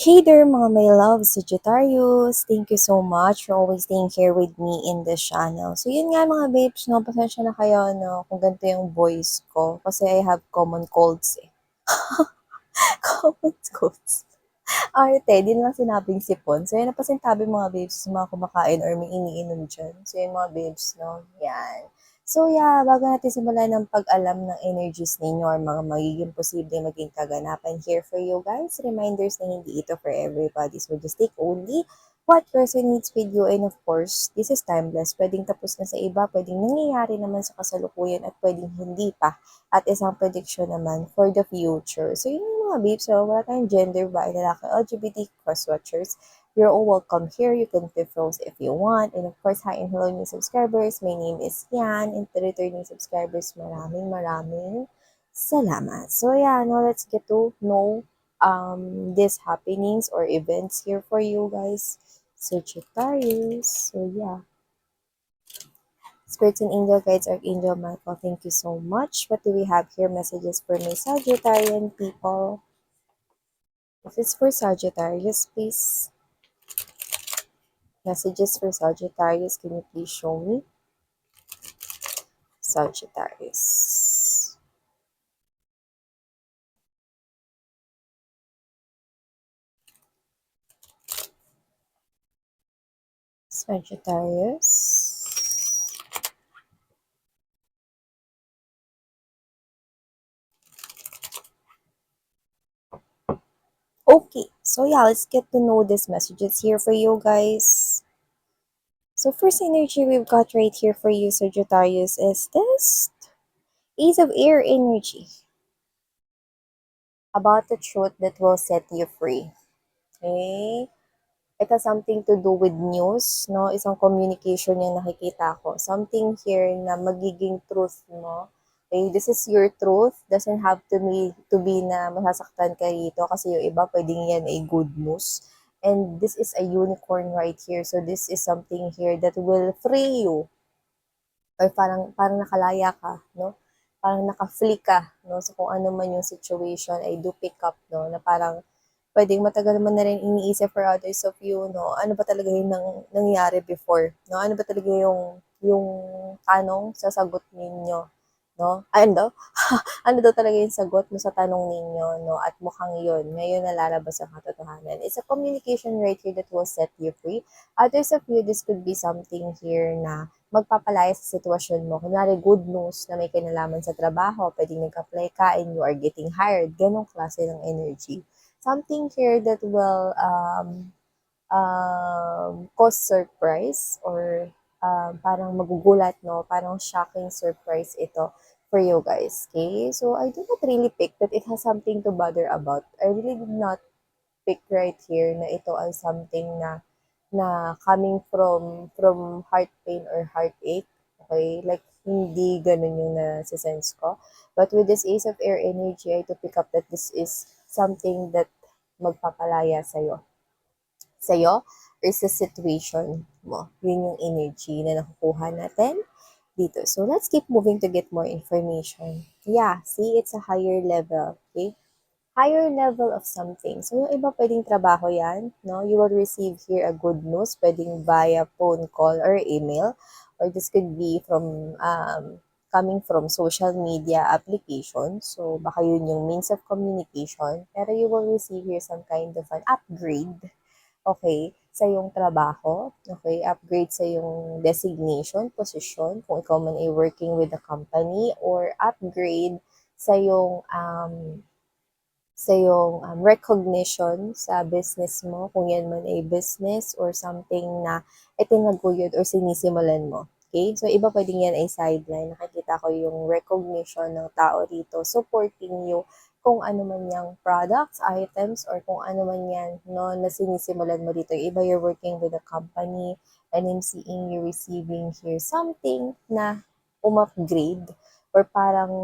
Hey there mga my love Sagittarius! Thank you so much for always staying here with me in this channel. So yun nga mga babes, no, pasensya na kayo no, kung ganito yung voice ko kasi I have common colds eh. Common colds. Arte, di na lang sinabing sipon. So yun, napasintabi mga babes sa mga kumakain or may iniinom dyan. So yun mga babes, no, yan. So yeah, bago natin simulan ng pag-alam ng energies ninyo or mga magiging posible maging kaganapan here for you guys, reminders na hindi ito for everybody. So just take only what person needs with you, and of course, this is timeless. Pwedeng tapos na sa iba, pwedeng nangyayari naman sa kasalukuyan at pwedeng hindi pa. At isang prediction naman for the future. So yun yung mga babes, so wala tayong gender ba, lalaki, LGBT, cross-watchers. You're all welcome here. You can flip roles if you want. And of course, hi and hello new subscribers. My name is Yan. And to returning subscribers, maraming salamat. So yeah, now let's get to know these happenings or events here for you guys. Sagittarius. So yeah. Spirits and angel guides, Archangel Michael, thank you so much. What do we have here? Messages for my Sagittarian people. If it's for Sagittarius, please. Messages for Sagittarius, can you please show me? Sagittarius. Sagittarius. Okay, so yeah, let's get to know these messages here for you guys. So first energy we've got right here for you, Sagittarius, is this Ace of Air energy. About the truth that will set you free. Okay? It has something to do with news, no? Isang communication yung nakikita ko. Something here na magiging truth mo. Okay, this is your truth. Doesn't have to be na masasaktan ka rito kasi yung iba pwedeng yan ay good news. And this is a unicorn right here. So this is something here that will free you. Or parang nakalaya ka, no? Parang naka-flee ka, no? So kung ano man yung situation, ay do pick up, no? Na parang pwedeng matagal mo na rin iniisip for others of you, no? Ano ba talaga yung nangyari before, no? Ano ba talaga yung tanong sa sagot ninyo, no? Ay, ano? Ano daw talaga yung sagot mo sa tanong ninyo, no? At mukhang yun, ngayon nalalabas ang katotohanan. It's a communication right here that will set you free. Others of you, this could be something here na magpapalaya sa sitwasyon mo. Kunwari, good news na may kinalaman sa trabaho, pwedeng nag-apply ka and you are getting hired. Ganong klase ng energy. Something here that will cause surprise or parang magugulat, no? Parang shocking surprise ito for you guys, okay? So, I do not really pick that it has something to bother about. I really did not pick right here na ito ay something na coming from heart pain or heartache, okay? Like, hindi ganun yung nasa-sense ko. But with this Ace of Air energy, I to pick up that this is something that magpapalaya sa'yo or sa situation mo. Yun yung energy na nakukuha natin dito. So, let's keep moving to get more information. Yeah, see, it's a higher level, okay? Higher level of something. So, yung iba pwedeng trabaho yan, no? You will receive here a good news, pwedeng via phone call or email, or this could be from, coming from social media application. So, baka yun yung means of communication, pero you will receive here some kind of an upgrade, okay, sa iyong trabaho, okay, upgrade sa iyong designation, position, kung ikaw man ay working with a company, or upgrade sa iyong recognition sa business mo, kung yan man ay business or something na itinaguyod or sinisimulan mo. Okay? So, iba pwedeng yan ay sideline. Nakikita ko yung recognition ng tao dito, supporting you kung ano man yung products, items, or kung ano man yan, no, na sinisimulan mo dito. Iba you're working with a company, and I'm seeing you receiving here something na upgrade or parang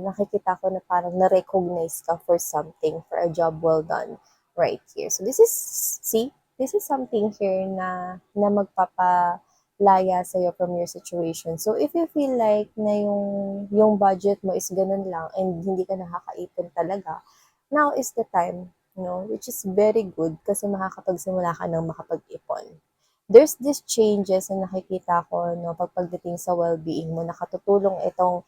nakikita ko na parang na-recognize ka for something, for a job well done right here. So this is something here na magpapalaya sa'yo from your situation. So if you feel like na yung budget mo is ganun lang and hindi ka nakakaipon talaga, now is the time which is very good kasi makakapagsimula ka ng makapag-ipon. There's these changes na nakikita ko, pagdating sa well-being mo, nakatutulong itong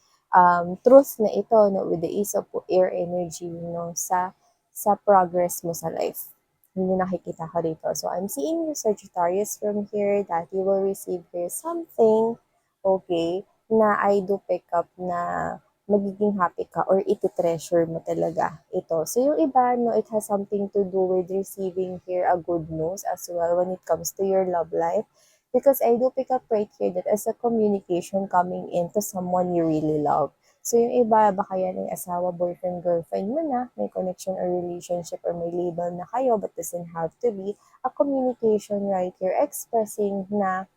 truth na ito, with the ease of air energy, sa progress mo sa life. Hindi nakikita ko dito. So, I'm seeing you, Sagittarius, from here that you will receive here something, okay, na I do pick up na magiging happy ka or iti-treasure mo talaga ito. So, yung iba, it has something to do with receiving here a good news as well when it comes to your love life. Because I do pick up right here that as a communication coming into someone you really love. So, yung iba, baka yan ay asawa, boyfriend, girlfriend mo na, may connection or relationship or may label na kayo, but doesn't have to be a communication right here expressing na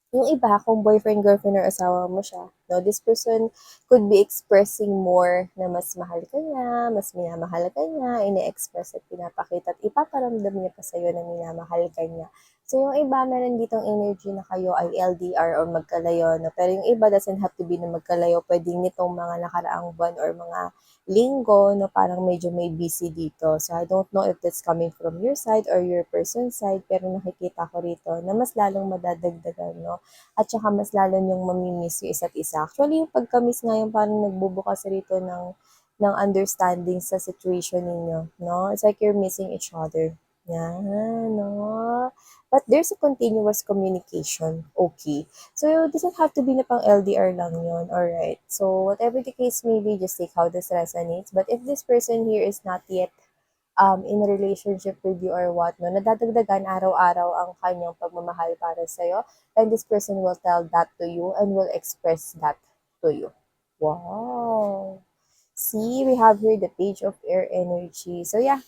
yung iba, kung boyfriend, girlfriend, or asawa mo siya, this person could be expressing more na mas mahal ka niya, mas minamahal ka niya, ine-express at pinapakita at ipaparamdam niya pa sa'yo na minamahal ka niya. So, yung iba, meron ditong energy na kayo ay LDR or magkalayo, no? Pero yung iba doesn't have to be na magkalayo. Pwedeng nitong mga nakaraang buwan or mga linggo, no, parang medyo may busy dito. So, I don't know if that's coming from your side or your person's side, pero nakikita ko rito na mas lalong madadagdagan, no? At saka mas lalo niyong mamimiss yung isa't isa. Actually, yung pagkamiss ngayon parang nagbubukas rito ng understanding sa situation ninyo, no? It's like you're missing each other. Yan, no? But there's a continuous communication, okay? So, it doesn't have to be na pang LDR lang yun, alright? So, whatever the case may be, just take how this resonates. But if this person here is not yet in a relationship with you or what, no, nadadagdagan araw-araw ang kanyang pagmamahal para sa'yo, and this person will tell that to you and will express that to you. Wow! See, we have here the page of air energy. So, yeah,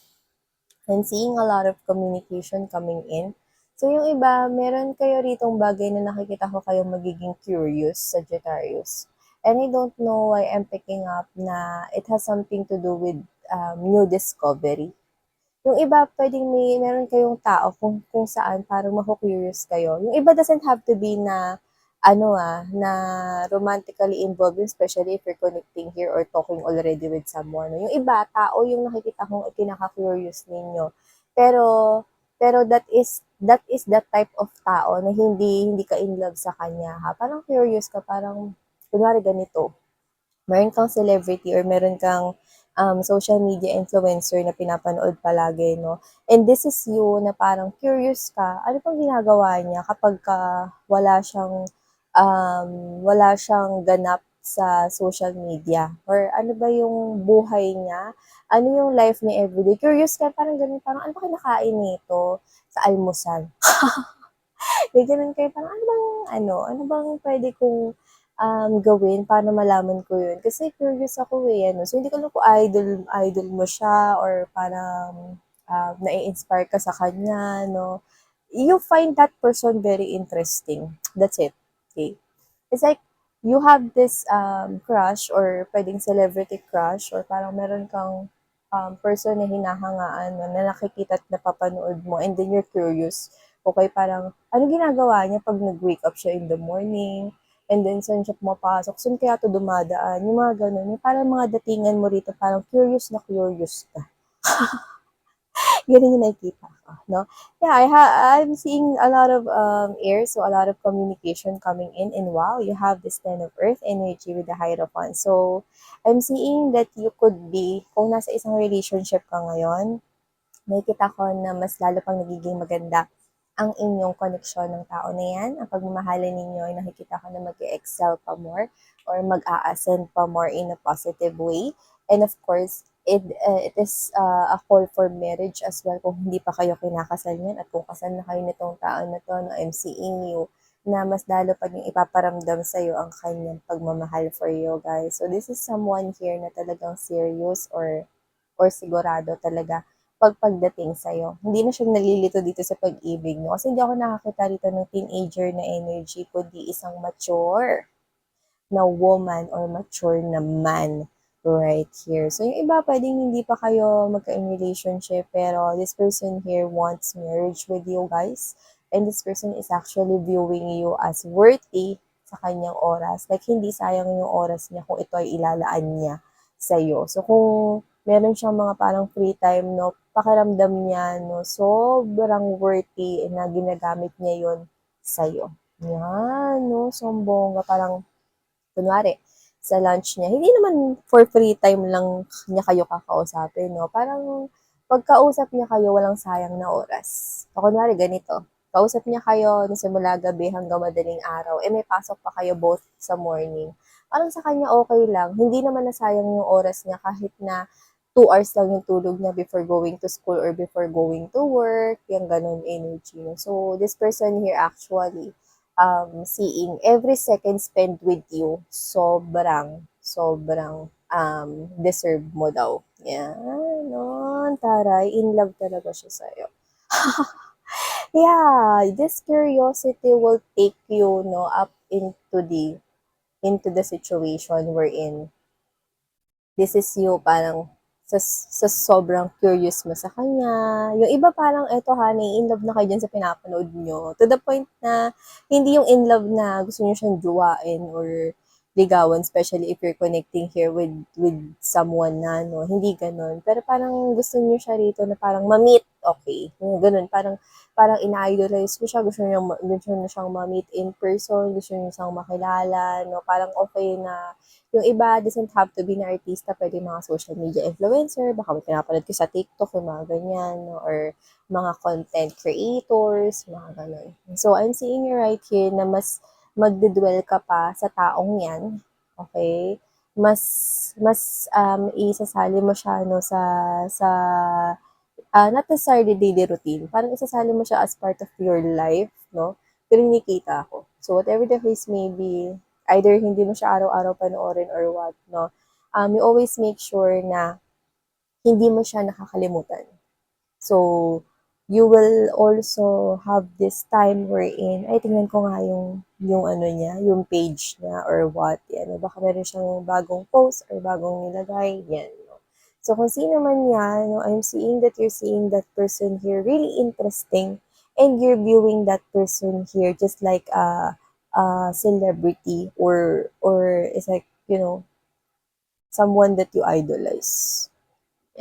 I'm seeing a lot of communication coming in. So, yung iba, meron kayo ritong bagay na nakikita ko kayong magiging curious, Sagittarius. And I don't know why I'm picking up na it has something to do with new discovery. Yung iba, pwedeng meron kayong tao kung saan parang maku-curious kayo. Yung iba doesn't have to be na, na romantically involved, especially if you're connecting here or talking already with someone. Yung iba, tao yung nakikita kong ikinaka-curious ninyo. Pero, pero that is that type of tao na hindi ka in love sa kanya, ha? Parang curious ka, parang, kunwari ganito, meron kang celebrity or meron kang social media influencer na pinapanood palagi, no? And this is you na parang curious ka, ano pang ginagawa niya kapag wala siyang ganap sa social media? Or ano ba yung buhay niya? Ano yung life niya everyday? Curious ka, parang ganun, parang ano ba kinakain nito sa almusal? May ganun kayo, parang ano bang pwede kong gawin para malaman ko yun? Kasi curious ako So, hindi ko alam kung idol mo siya or parang nai-inspire ka sa kanya, no? You find that person very interesting. That's it. Okay? It's like, you have this crush or pwedeng celebrity crush or parang meron kang person na hinahangaan mo, na nakikita at napapanood mo and then you're curious. Okay, parang, ano ginagawa niya pag nag-wake up siya in the morning? And then, saan siya pumapasok? Saan kaya to dumadaan? Yung mga ganun. Yung parang mga datingan mo rito, parang curious na curious ka. Ganun yung nakikita ko, no? Yeah, I'm seeing a lot of air, so a lot of communication coming in. And wow, you have this kind of earth energy with the Hierophant. So, I'm seeing that you could be, kung nasa isang relationship ka ngayon, nakikita ko na mas lalo pang nagiging maganda ang inyong koneksyon ng tao na yan. Ang pagmamahalan ninyo ay nakikita ko na mag-excel pa more or mag-a-ascend pa more in a positive way. And of course, it is a call for marriage as well kung hindi pa kayo kinakasal niyan at kung kasal na kayo nitong tao na to, no, I'm seeing you na mas lalo pa yung ipaparamdam sa iyo ang kanyang pagmamahal for you guys. So this is someone here na talagang serious or sigurado talaga pagdating sa'yo. Hindi na siya nalilito dito sa pag-ibig, no? Kasi hindi ako nakakita rito ng teenager na energy, kundi isang mature na woman or mature na man right here. So, yung iba, pwedeng hindi pa kayo magka-in relationship, pero this person here wants marriage with you guys. And this person is actually viewing you as worthy sa kanyang oras. Like, hindi sayang yung oras niya kung ito ay ilalaan niya sa'yo. So, kung meron siyang mga parang free time, no, pakiramdam niya, no, sobrang worthy na ginagamit niya yun sa'yo. Yan, no, sombongga, parang, kunwari, sa lunch niya, hindi naman for free time lang niya kayo kakausapin, no, parang, pagkausap niya kayo, walang sayang na oras. O kunwari, ganito, kausap niya kayo na simula gabi hanggang madaling araw, may pasok pa kayo both sa morning. Parang sa kanya okay lang, hindi naman nasayang yung oras niya kahit na 2 hours lang yung tulog niya before going to school or before going to work, yung ganun energy. No? So, this person here actually, seeing every second spent with you, sobrang deserve mo daw. Yan, no, taray, in love talaga siya sa'yo. Yeah, this curiosity will take you, no, up into the situation we're in. This is you parang sa sobrang curious mo sa kanya. Yung iba parang eto honey, in love na kayo dyan sa pinapanood nyo. To the point na hindi yung in love na gusto nyo siyang jowain or ligawan, especially if you're connecting here with someone na, no, hindi ganun. Pero parang gusto niyo siya rito na parang ma-meet, okay. Yung ganun, parang ina-idolize ko siya, gusto niyo siyang ma-meet in person, gusto niyo siyang makilala, no, parang okay na yung iba doesn't have to be na artista, pwede mga social media influencer, baka may pinapanood ko sa TikTok, yung mga ganyan, no, or mga content creators, mga ganun. So, I'm seeing you right here na mas magdedwell ka pa sa taong yan, okay? Mas isasali mo siya no sa not necessarily daily routine. Parang isasali mo siya as part of your life, no? Pero nakita ko. So whatever the case may be, either hindi mo siya araw-araw panoorin or what, no? You always make sure na hindi mo siya nakakalimutan. So, you will also have this time wherein, ay, tingnan ko nga yung ano niya, yung page niya or what, yan. Baka meron siyang bagong post or bagong nilagay, yan. No? So, kung sino man yan, no, I'm seeing that you're seeing that person here really interesting and you're viewing that person here just like a celebrity or it's like, someone that you idolize.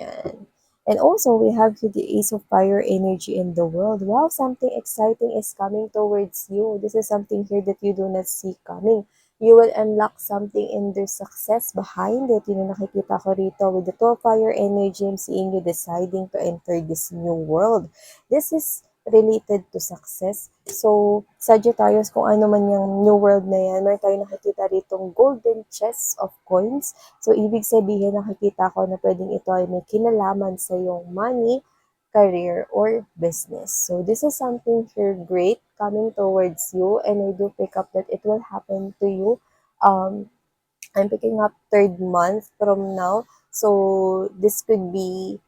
Yan. And also, we have here the Ace of Fire energy in the world. Wow, something exciting is coming towards you. This is something here that you do not see coming. You will unlock something in their success behind it. Yun yung nakikita ko rito. With the Two of Fire energy, I'm seeing you deciding to enter this new world. This is related to success. So, Sagittarius, kung ano man yung new world na yan, meron tayo nakikita ritong golden chest of coins. So, ibig sabihin, nakikita ko na pwedeng ito ay may kinalaman sa iyong money, career, or business. So, this is something here great coming towards you, and I do pick up that it will happen to you. I'm picking up 3rd month from now. So, this could be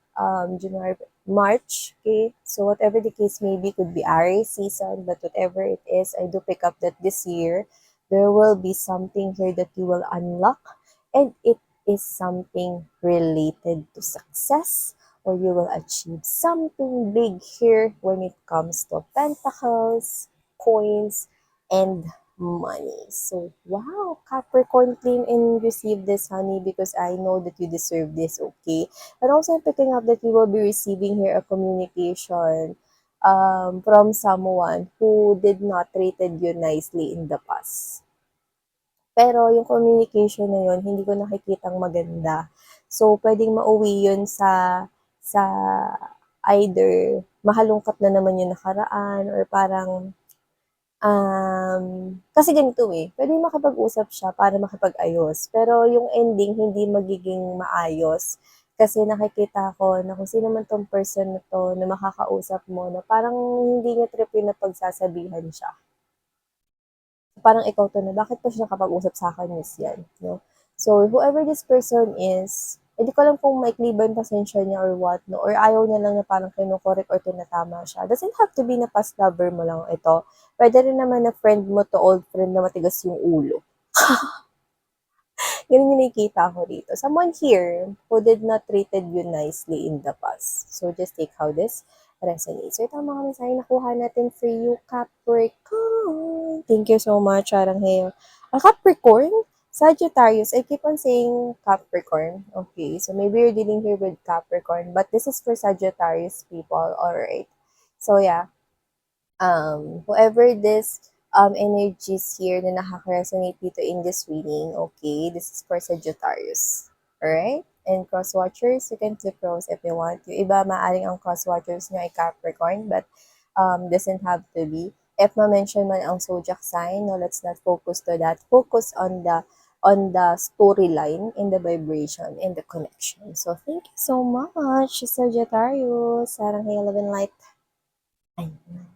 January, March, okay? So, whatever the case may be, could be Aries season, but whatever it is, I do pick up that this year, there will be something here that you will unlock, and it is something related to success, or you will achieve something big here when it comes to pentacles, coins, and money. So, wow, Capricorn, claim and receive this, honey, because I know that you deserve this, okay? And also, I'm picking up that you will be receiving here a communication from someone who did not treated you nicely in the past. Pero yung communication na yun, hindi ko nakikitang maganda. So, pwedeng mauwi yun sa either mahalungkat na naman yung nakaraan or parang kasi ganito pwede makipag-usap siya para makipag-ayos. Pero yung ending hindi magiging maayos. Kasi nakikita ko na kung sino man tong person na to na makakausap mo na parang hindi niya trip yun na pagsasabihan siya. Parang ikaw to na, bakit pa siya nakapag-usap sa akin, miss yan, no? So, whoever this person is, hindi ko alam kung maikli ba yung pasensya niya or what, no? Or ayaw niya lang na parang kinukorek or tinatama siya. Doesn't have to be na past lover mo lang ito. Pwede rin naman na friend mo to old friend na matigas yung ulo. Ganun yung nakikita ko dito. Someone here who did not treated you nicely in the past. So, just take how this resonates. So, ito ang mga mensahe nakuha natin for you, Capricorn. Thank you so much, Aranghel. Capricorn, Sagittarius, I keep on saying Capricorn. Okay, so maybe you're dealing here with Capricorn, but this is for Sagittarius people, alright? So yeah, whoever this energies here na nakaka-resonate dito in this reading, okay, this is for Sagittarius. Alright? And cross watchers, you can flip roles if you want. Yung iba, maaring ang cross watchers nyo ay Capricorn, but doesn't have to be. If ma-mention man ang zodiac sign, no, let's not focus to that. Focus on the storyline, in the vibration, in the connection. So, thank you so much, Sagittarius. Sarang Hail Love and Light. Ayun.